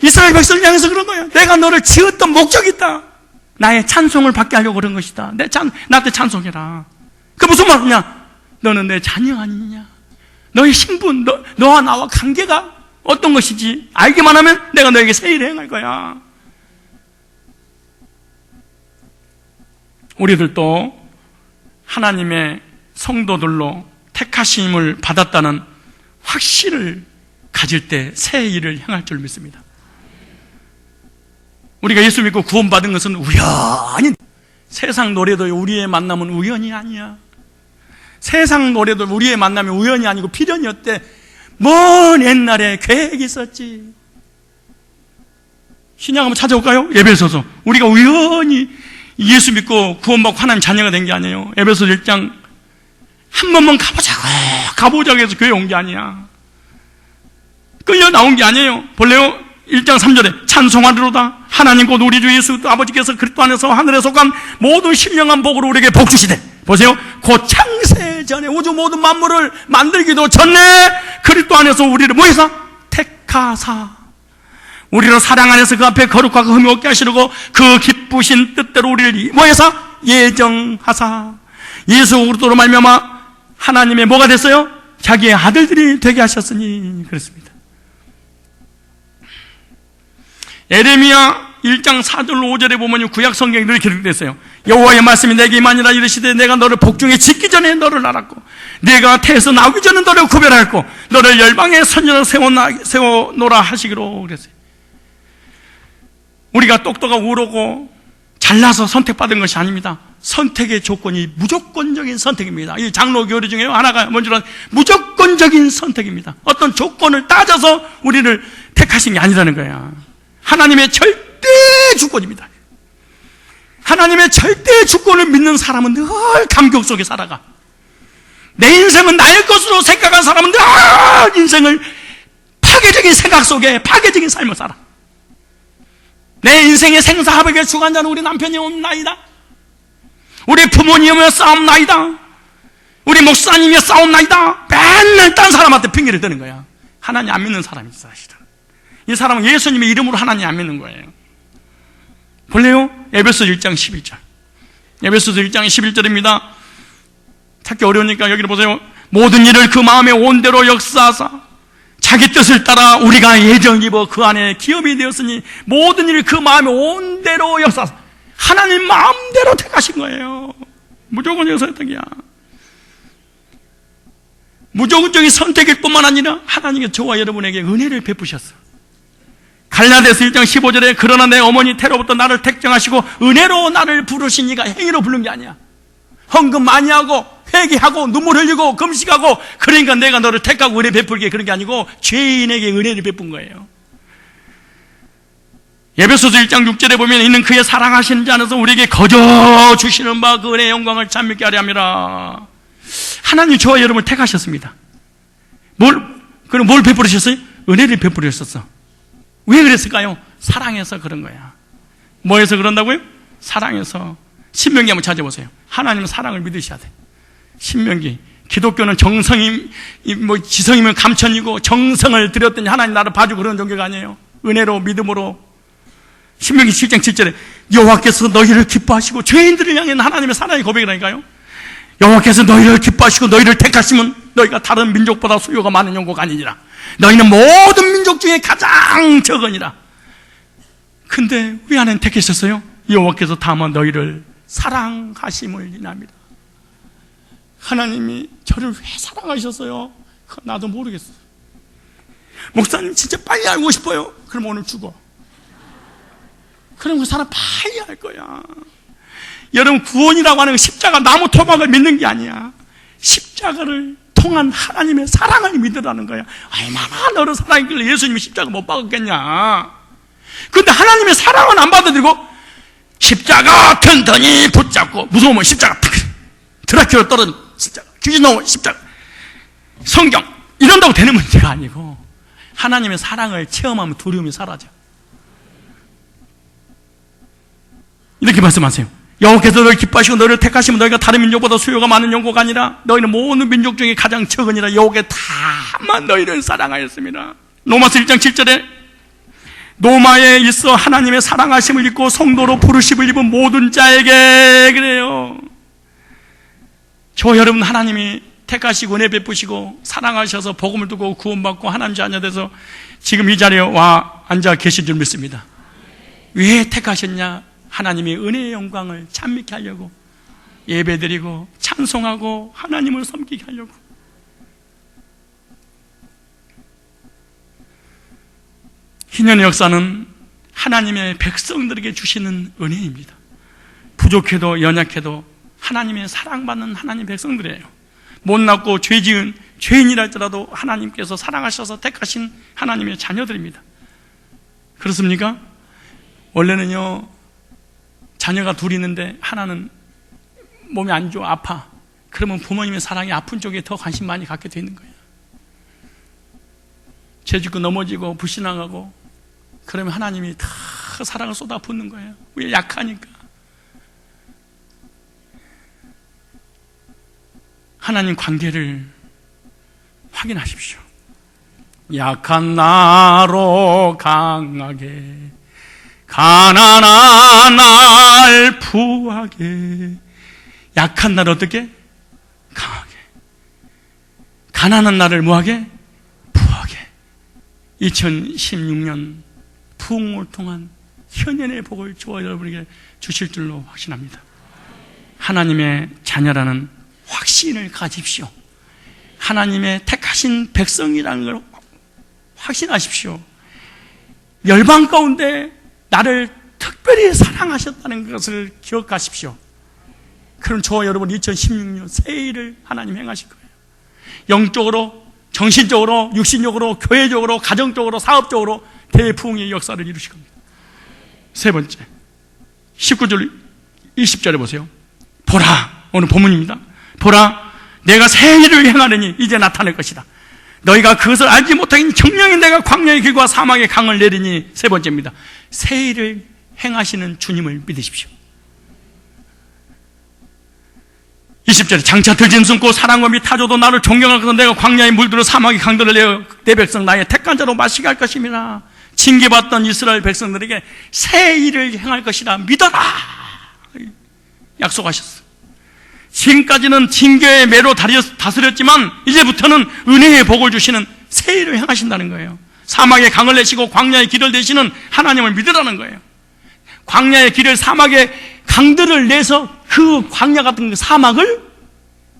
이스라엘 백성을 향해서 그런 거예요. 내가 너를 지었던 목적이 있다. 나의 찬송을 받게 하려고 그런 것이다. 나한테 찬송해라. 그 무슨 말이냐? 너는 내 자녀 아니냐? 너의 신분, 너와 나와 관계가 어떤 것이지 알기만 하면 내가 너에게 세일을 행할 거야. 우리들도 하나님의 성도들로 택하심을 받았다는 확신을 가질 때 새 일을 행할 줄 믿습니다. 우리가 예수 믿고 구원받은 것은 우연히, 세상 노래도 우리의 만남은 우연이 아니야. 세상 노래도 우리의 만남이 우연이 아니고 필연이었대. 먼 옛날에 계획이 있었지. 신약 한번 찾아볼까요? 에베소서. 우리가 우연히 예수 믿고 구원받고 하나님 자녀가 된 게 아니에요. 에베소 1장 한 번만 가보자고 해서 교회 온 게 아니야. 끌려 나온 게 아니에요. 볼래요? 1장 3절에 찬송하리로다. 하나님 곧 우리 주 예수 아버지께서 그리스도 안에서 하늘에 속한 모든 신령한 복으로 우리에게 복 주시되. 보세요. 곧 창세 전에 우주 모든 만물을 만들기도 전에 그리스도 안에서 우리를 뭐해서? 택하사 우리를 사랑 안에서 그 앞에 거룩하고 흠이 없게 하시려고 그 기쁘신 뜻대로 우리를 뭐해서? 예정하사. 예수 그리스도로 말미암아 하나님의 뭐가 됐어요? 자기의 아들들이 되게 하셨으니 그렇습니다. 에레미야 1장 4절 5절에 보면 구약 성경에 늘 기록됐어요. 여호와의 말씀이 내게 임하니라. 이르시되 내가 너를 복중에 짓기 전에 너를 알았고 내가 태에서 나오기 전에 너를 구별하였고 너를 열방의 선지자로 세워놓으라 하시기로 그랬어요. 우리가 똑똑하고 우로고 잘나서 선택받은 것이 아닙니다. 선택의 조건이 무조건적인 선택입니다. 이 장로 교리 중에 하나가 뭔지는 무조건적인 선택입니다. 어떤 조건을 따져서 우리를 택하신 게 아니라는 거야. 하나님의 절대 주권입니다. 하나님의 절대 주권을 믿는 사람은 늘 감격 속에 살아가. 내 인생은 나의 것으로 생각한 사람은 늘 인생을 파괴적인 생각 속에 파괴적인 삶을 살아. 내 인생의 생사합의의 주관자는 우리 남편이 없나이다. 우리 부모님이며 싸움나이다. 우리 목사님이며 싸움나이다. 맨날 딴 사람한테 핑계를 대는 거야. 하나님 안 믿는 사람이 있어, 사실은. 이 사람은 예수님의 이름으로 하나님 안 믿는 거예요. 볼래요? 에베소 1장 11절. 에베소서 1장 11절입니다. 찾기 어려우니까 여기를 보세요. 모든 일을 그 마음에 온대로 역사하사 자기 뜻을 따라 우리가 예정 입어 그 안에 기업이 되었으니 모든 일을 그 마음에 온 대로 역사, 하나님 마음대로 택하신 거예요. 무조건 역사였다기야. 무조건적인 선택일 뿐만 아니라 하나님께서 저와 여러분에게 은혜를 베푸셨어. 갈라디아서 1장 15절에 그러나 내 어머니 태로부터 나를 택정하시고 은혜로 나를 부르신 이가 행위로 부른 게 아니야. 헌금 많이 하고 회개하고 눈물 흘리고 금식하고 그러니까 내가 너를 택하고 은혜 베풀게 그런 게 아니고 죄인에게 은혜를 베푼 거예요. 에베소서 1장 6절에 보면 이는 그의 사랑하시는 자 안에서 우리에게 거저 주시는 바 그 은혜의 영광을 찬미케 하려 함이라. 하나님 저와 여러분을 택하셨습니다. 그럼 뭘 베풀으셨어요? 은혜를 베풀으셨어. 왜 그랬을까요? 사랑해서 그런 거야. 뭐해서 그런다고요? 사랑해서. 신명기 한번 찾아보세요. 하나님은 사랑을 믿으셔야 돼. 신명기. 기독교는 정성이, 지성이면 감천이고 정성을 들였더니 하나님 나를 봐주고 그런 종교가 아니에요. 은혜로, 믿음으로. 신명기 7장 7절에 여호와께서 너희를 기뻐하시고 죄인들을 향한 하나님의 사랑의 고백이라니까요. 여호와께서 너희를 기뻐하시고 너희를 택하시면 너희가 다른 민족보다 수요가 많은 영국 아니니라. 너희는 모든 민족 중에 가장 적으니라. 근데 왜 하나님 택하셨어요? 여호와께서 다만 너희를 사랑하심을 인합니다. 하나님이 저를 왜 사랑하셨어요? 나도 모르겠어요. 목사님 진짜 빨리 알고 싶어요. 그럼 오늘 죽어. 그럼 그 사람 빨리 알 거야. 여러분, 구원이라고 하는 건 십자가 나무 토막을 믿는 게 아니야. 십자가를 통한 하나님의 사랑을 믿으라는 거야. 얼마나 너를 사랑했길래 예수님이 십자가 못 박았겠냐. 그런데 하나님의 사랑은 안 받아들이고 십자가 튼튼히 붙잡고 무서우면 십자가 드라큘라 떨어진 십자가, 귀신 나오면 십자가, 성경 이런다고 되는 문제가 아니고 하나님의 사랑을 체험하면 두려움이 사라져. 이렇게 말씀하세요. 여호와께서 너를 기뻐하시고 너를 택하시면 너희가 다른 민족보다 수요가 많은 영국가 아니라 너희는 모든 민족 중에 가장 적으니라. 여호와께서 다만 너희를 사랑하였습니다. 로마서 1장 7절에 노마에 있어 하나님의 사랑하심을 입고 성도로 부르심을 입은 모든 자에게 그래요. 저 여러분 하나님이 택하시고 은혜 베푸시고 사랑하셔서 복음을 두고 구원받고 하나님 자녀 돼서 지금 이 자리에 와 앉아 계신 줄 믿습니다. 왜 택하셨냐? 하나님의 은혜의 영광을 찬미케 하려고, 예배드리고 찬송하고 하나님을 섬기게 하려고. 희년의 역사는 하나님의 백성들에게 주시는 은혜입니다. 부족해도 연약해도 하나님의 사랑받는 하나님 백성들이에요. 못났고 죄지은 죄인이라 할지라도 하나님께서 사랑하셔서 택하신 하나님의 자녀들입니다. 그렇습니까? 원래는요, 자녀가 둘 있는데 하나는 몸이 안 좋아, 아파. 그러면 부모님의 사랑이 아픈 쪽에 더 관심 많이 갖게 되는 거예요. 죄짓고 넘어지고 불신앙하고 그러면 하나님이 다 사랑을 쏟아붓는 거예요. 왜? 약하니까. 하나님 관계를 확인하십시오. 약한 나로 강하게, 가난한 날 부하게. 약한 날 어떻게? 강하게. 가난한 날을 뭐하게? 부하게. 2016년 부흥을 통한 현현의 복을 저와 여러분에게 주실 줄로 확신합니다. 하나님의 자녀라는 확신을 가집시오. 하나님의 택하신 백성이라는 걸 확신하십시오. 열방 가운데 나를 특별히 사랑하셨다는 것을 기억하십시오. 그럼 저와 여러분 2016년 새 일을 하나님 행하실 거예요. 영적으로, 정신적으로, 육신적으로, 교회적으로, 가정적으로, 사업적으로 대부흥의 역사를 이루실 겁니다. 세 번째, 19절 20절에 보세요. 보라, 오늘 본문입니다. 보라, 내가 새 일을 행하려니 이제 나타날 것이다. 너희가 그것을 알지 못하니 정령이 내가 광야의 길과 사막의 강을 내리니. 세 번째입니다. 새 일을 행하시는 주님을 믿으십시오. 20절에 장차 들짐 숨고 사랑과 미 타조도 나를 존경할 것은 내가 광야의 물들어 사막의 강들을 내어 내 백성 나의 택한 자로 마시게 할 것입니다. 징계받던 이스라엘 백성들에게 새 일을 행할 것이라 믿어라 약속하셨어. 지금까지는 징계의 매로 다스렸지만 이제부터는 은혜의 복을 주시는 세일을 행하신다는 거예요. 사막에 강을 내시고 광야의 길을 내시는 하나님을 믿으라는 거예요. 광야의 길을, 사막에 강들을 내서 그 광야 같은 그 사막을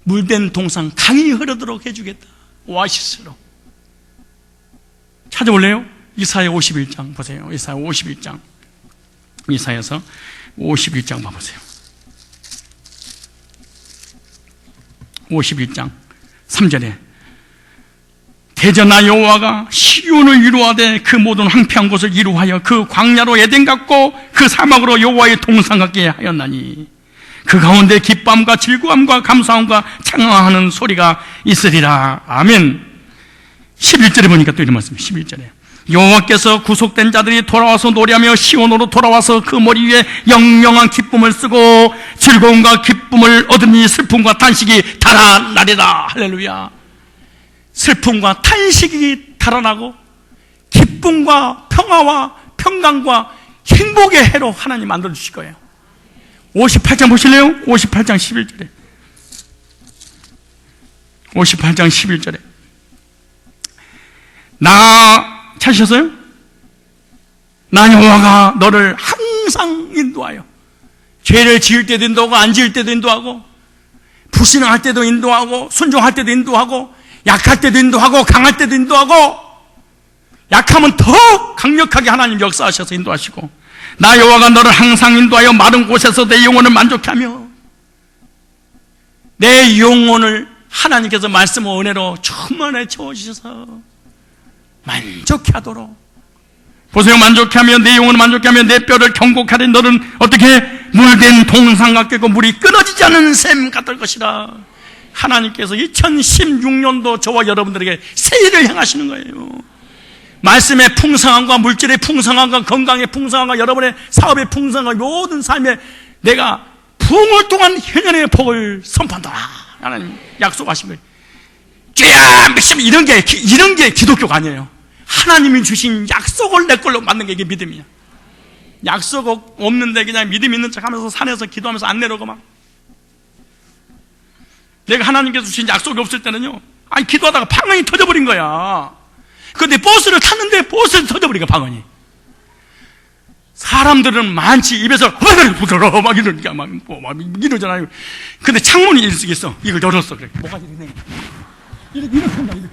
물된 동산, 강이 흐르도록 해주겠다. 오아시스로. 찾아볼래요? 이사야 51장 보세요. 이사야 51장. 이사야서 51장 봐보세요. 51장 3절에 대전아 여호와가 시온을 위로하되 그 모든 황폐한 곳을 위로하여 그 광야로 에덴 같고 그 사막으로 여호와의 동산 같게 하였나니 그 가운데 기쁨과 즐거움과 감사함과 찬양하는 소리가 있으리라. 아멘. 11절에 보니까 또 이런 말씀. 11절에 여호와께서 구속된 자들이 돌아와서 노래하며 시온으로 돌아와서 그 머리 위에 영영한 기쁨을 쓰고 즐거움과 기쁨을 얻으니 슬픔과 탄식이 달아나리라. 할렐루야. 슬픔과 탄식이 달아나고 기쁨과 평화와 평강과 행복의 해로 하나님 만들어주실 거예요. 58장 보실래요? 58장 11절에 58장 11절에 찾으셨어요? 나 여호와가 너를 항상 인도하여 죄를 지을 때도 인도하고 안 지을 때도 인도하고 불신앙할 때도 인도하고 순종할 때도 인도하고 약할 때도 인도하고 강할 때도 인도하고 약하면 더 강력하게 하나님 역사하셔서 인도하시고 나 여호와가 너를 항상 인도하여 마른 곳에서 내 영혼을 만족케 하며 내 영혼을 하나님께서 말씀과 은혜로 충만히 채워주셔서 만족케 하도록 보세요. 만족케 하며 내 영혼을 만족케 하며 내 뼈를 경곡하리. 너는 어떻게 물된 동상 같겠고 물이 끊어지지 않는 샘 같을 것이라. 하나님께서 2016년도 저와 여러분들에게 세일을 향하시는 거예요. 말씀의 풍성함과 물질의 풍성함과 건강의 풍성함과 여러분의 사업의 풍성함과 모든 삶에 내가 부흥을 통한 현현의 복을 선포한다. 하나님 약속하신 거예요. 죄야 믿음 이런 게 기독교가 아니에요. 하나님이 주신 약속을 내 걸로 만든 게 이게 믿음이야. 약속 없는데 그냥 믿음 있는 척 하면서 산에서 기도하면서 안 내려오고 막. 내가 하나님께서 주신 약속이 없을 때는요, 아니 기도하다가 방언이 터져버린 거야. 근데 버스를 탔는데 버스를 터져버린 거야, 방언이. 사람들은 많지, 입에서 막 이러니까 막 이러잖아요. 근데 창문이 이럴 수 있어. 이걸 열었어. 그래. 뭐가 이러네. 이렇게 한다, 이렇게.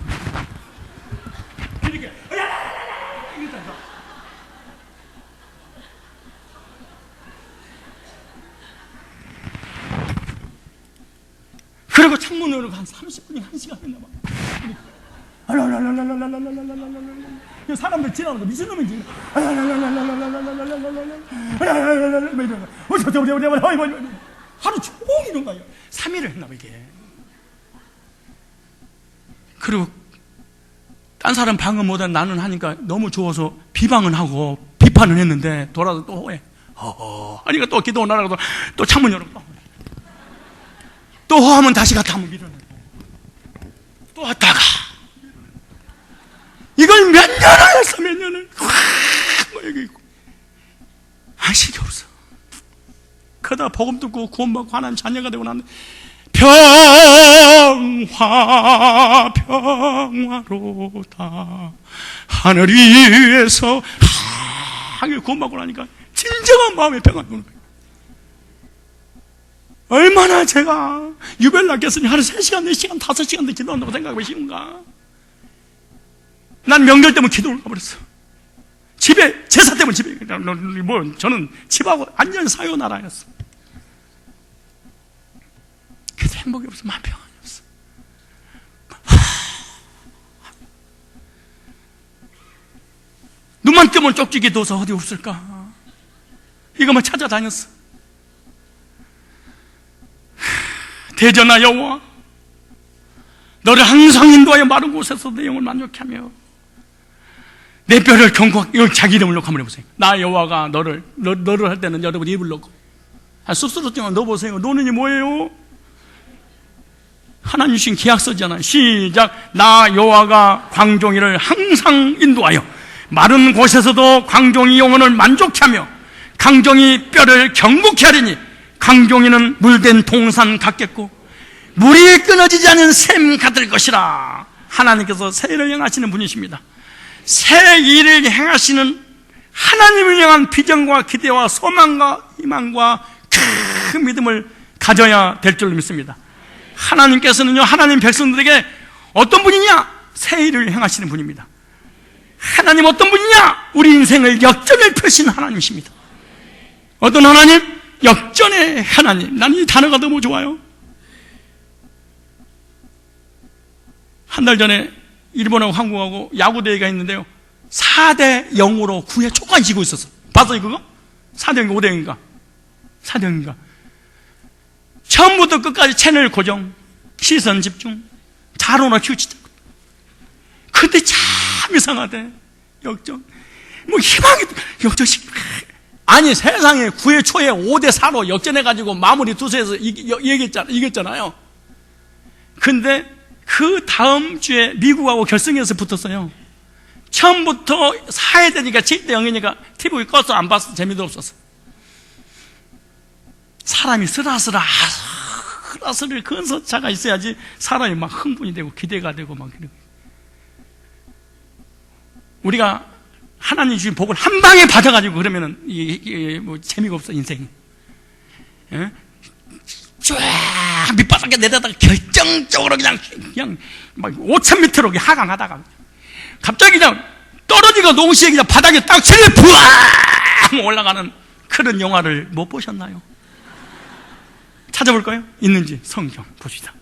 이렇게. 그리고 창문을 열고 한 30분이 1시간 했나 봐. 사람들 지나가는 거 미친놈인지. 하루 종일 이런 거예요. 3일을 했나 봐, 이게. 그리고 딴 사람 방언 못한 나는 하니까 너무 좋아서 비방은 하고 비판은 했는데 돌아서 또 해. 하니까 또 기도 나라고 또 창문 열고 또 하면 다시 갔다 하면 밀어내고 또 왔다가 이걸 몇 년을 했어. 몇 년을 뭐 여기 있고 안식이 없어. 그러다 복음 듣고 구원받고 하나님 자녀가 되고 나는데 평화로다 하늘 위에서 하게 구원받고 나니까 진정한 마음의 평안이 오는 거예요. 얼마나 제가 유배를 낚였으니 하루 3시간, 4시간, 5시간도 기도한다고 생각하면 쉬운가? 난 명절 때문에 기도를 가버렸어. 집에, 제사 때문에 집에, 저는 집하고 완전 사요나라였어. 그래도 행복이 없어. 마음 평안이 없어. 눈만 뜨면 쪽지게 둬서 어디 없을까? 이것만 찾아다녔어. 대전아 여호와, 너를 항상 인도하여 마른 곳에서 내 영을 만족케 하며 내 뼈를 경고하고, 이걸 자기 이름을 넣고 한번 해보세요. 나 여호와가 너를 할 때는 여러분 입을 넣고 쑥스럽지만 넣어보세요. 너는 이 뭐예요? 하나님 주신 계약서잖아요. 시작. 나 여호와가 광종이를 항상 인도하여 마른 곳에서도 광종이 영혼을 만족케 하며 광종이 뼈를 경고케 하리니 광종이는 물된 동산 같겠고 물이 끊어지지 않은 샘 같을 것이라. 하나님께서 새 일을 행하시는 분이십니다. 새 일을 행하시는 하나님을 향한 비전과 기대와 소망과 희망과 큰 믿음을 가져야 될 줄 믿습니다. 하나님께서는요, 하나님 백성들에게 어떤 분이냐? 새 일을 행하시는 분입니다. 하나님 어떤 분이냐? 우리 인생을 역전을 펴신 하나님이십니다. 어떤 하나님? 역전의 하나님. 나는 이 단어가 너무 좋아요. 한 달 전에 일본하고 한국하고 야구대회가 있는데요, 4대 0으로 9회 초까지 지고 있었어. 봤어요 그거? 4대 0인가 5대 0인가 4대 0인가. 처음부터 끝까지 채널 고정, 시선 집중, 자로나 큐치. 근데 참 이상하대. 역전. 뭐 희망이 역전식. 아니 세상에 9회 초에 5대 4로 역전해가지고 마무리 투수에서 이겼잖아요. 근데 그 다음 주에 미국하고 결승에서 붙었어요. 처음부터 4회 되니까 7대 0이니까 TV 껐어 안 봤어? 재미도 없었어. 사람이 스라스라 근서차가 있어야지 사람이 막 흥분이 되고 기대가 되고 막 그러고. 우리가 하나님 주신 복을 한 방에 받아가지고 그러면은 이게 뭐 재미가 없어 인생이. 예? 쫙 밑바닥에 내려다가 결정적으로 그냥 막 5,000m로 하강하다가 갑자기 그냥 떨어지고 동시에 그냥 바닥에 딱 치려 부앙 올라가는 그런 영화를 못 보셨나요? 찾아볼까요? 있는지 성경 보시다.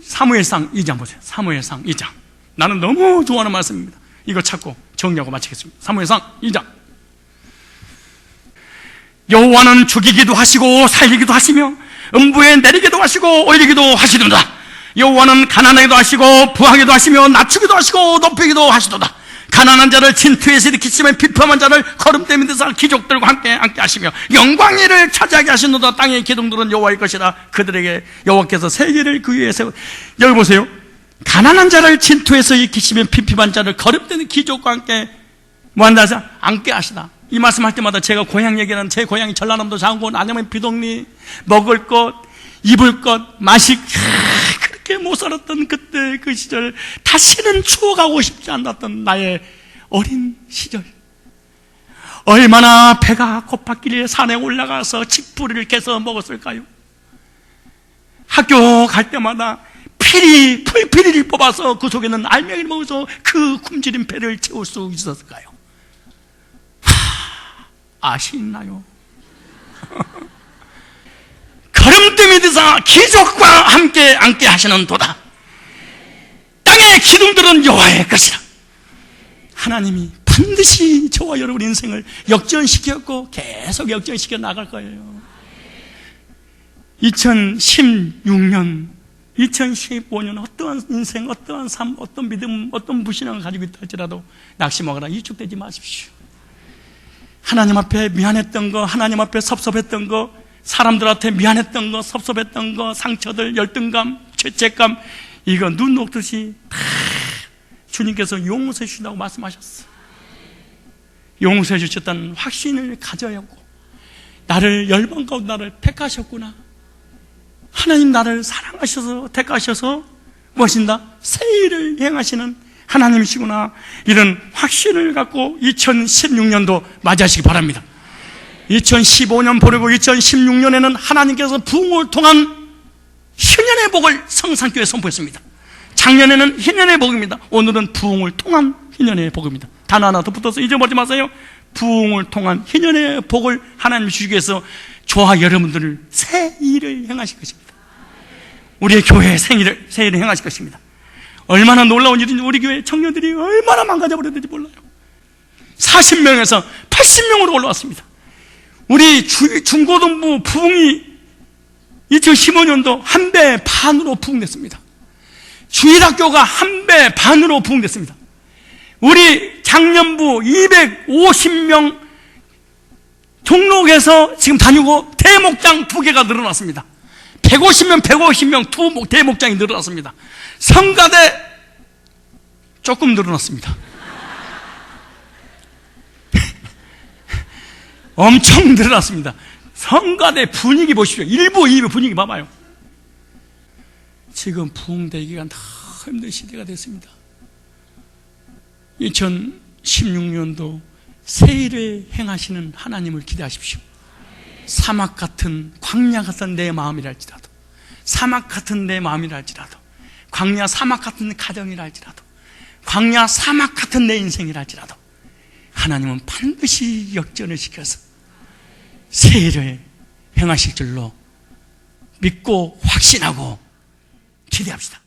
사무엘상 2장 보세요. 사무엘상 2장. 나는 너무 좋아하는 말씀입니다. 이거 찾고 정리하고 마치겠습니다. 사무엘상 2장. 여호와는 죽이기도 하시고 살리기도 하시며 음부에 내리기도 하시고 올리기도 하시도다. 여호와는 가난하기도 하시고 부하기도 하시며 낮추기도 하시고 높이기도 하시도다. 가난한 자를 진투에서 일으키시며 비참한 자를 거름대 밑에서 기족들과 함께 앉게 하시며 영광이를 차지하게 하시노다. 땅의 기둥들은 여호와의 것이라. 그들에게 여호와께서 세계를 그 위에 세워. 여기 보세요. 가난한 자를 진투에서 일으키시며 비참한 자를 거름대 기족과 함께 뭐한다? 앉게 하시다. 이 말씀할 때마다 제가 고향 얘기하는, 제 고향이 전라남도 장군, 아니면 비동리, 먹을 것, 입을 것, 마실 그렇게 못 살았던 그때 그 시절 다시는 추억하고 싶지 않았던 나의 어린 시절. 얼마나 배가 고팠길래 산에 올라가서 칡뿌리를 깨서 먹었을까요? 학교 갈 때마다 풀피리를 뽑아서 그 속에는 알맹이를 먹어서 그 굶주린 배를 채울 수 있었을까요? 아시나요? 거름대 밑에서 기족과 함께 앉게 하시는 도다. 땅의 기둥들은 여호와의 것이라. 하나님이 반드시 저와 여러분 인생을 역전시켰고 계속 역전시켜 나갈 거예요. 2016년 2015년 어떠한 인생, 어떠한 삶, 어떤 믿음, 어떤 불신앙을 가지고 있다 할지라도 낙심하거나 위축되지 마십시오. 하나님 앞에 미안했던 거, 하나님 앞에 섭섭했던 거, 사람들한테 미안했던 거, 섭섭했던 거, 상처들, 열등감, 죄책감, 이거 눈 녹듯이 다 주님께서 용서해 주신다고 말씀하셨어. 용서해 주셨다는 확신을 가져야 하고, 나를 열방 가운데 나를 택하셨구나. 하나님 나를 사랑하셔서 택하셔서 무엇인가 새 일을 행하시는 하나님이시구나. 이런 확신을 갖고 2016년도 맞이하시기 바랍니다. 2015년 보내고 2016년에는 하나님께서 부흥을 통한 희년의 복을 성산교회에 선포했습니다. 작년에는 희년의 복입니다. 오늘은 부흥을 통한 희년의 복입니다. 단어 하나 더 붙어서 잊어버리지 마세요. 부흥을 통한 희년의 복을 하나님 주시기 위해서 저와 여러분들을 새 일을 행하실 것입니다. 우리의 교회의 새 일을 행하실 것입니다. 얼마나 놀라운 일인지 우리 교회 청년들이 얼마나 망가져버렸는지 몰라요. 40명에서 80명으로 올라왔습니다. 우리 중고등부 부흥이 2015년도 1배 반으로 부흥됐습니다. 주일학교가 1배 반으로 부흥됐습니다. 우리 장년부 250명 종록에서 지금 다니고 대목장 2개가 늘어났습니다. 150명 두 대목장이 늘어났습니다. 성가대 조금 늘어났습니다. 엄청 늘어났습니다. 성가대 분위기 보십시오. 1부, 2부 분위기 봐봐요. 지금 부흥되기가 너무 힘든 시대가 됐습니다. 2016년도 새일을 행하시는 하나님을 기대하십시오. 사막 같은, 광야 같은 내 마음이랄지라도, 사막 같은 내 마음이랄지라도, 광야 사막 같은 가정이랄지라도, 광야 사막 같은 내 인생이랄지라도 하나님은 반드시 역전을 시켜서 새일을 행하실 줄로 믿고 확신하고 기대합시다.